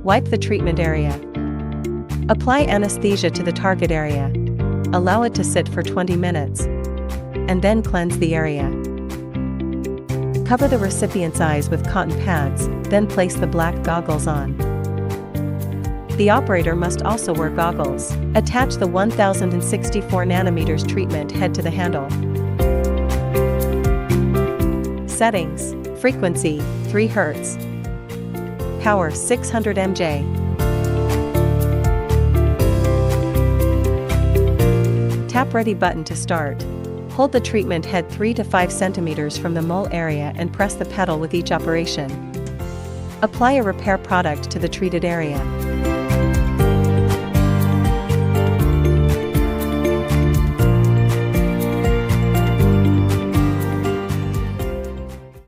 Wipe the treatment area. Apply anesthesia to the target area. Allow it to sit for 20 minutes. And then cleanse the area. Cover the recipient's eyes with cotton pads, then place the black goggles on. The operator must also wear goggles. Attach the 1064 nanometers treatment head to the handle. Settings: frequency 3 Hz, power 600 mJ. Tap Ready button to start. Hold the treatment head 3 to 5 centimeters from the mole area and press the pedal with each operation. Apply a repair product to the treated area.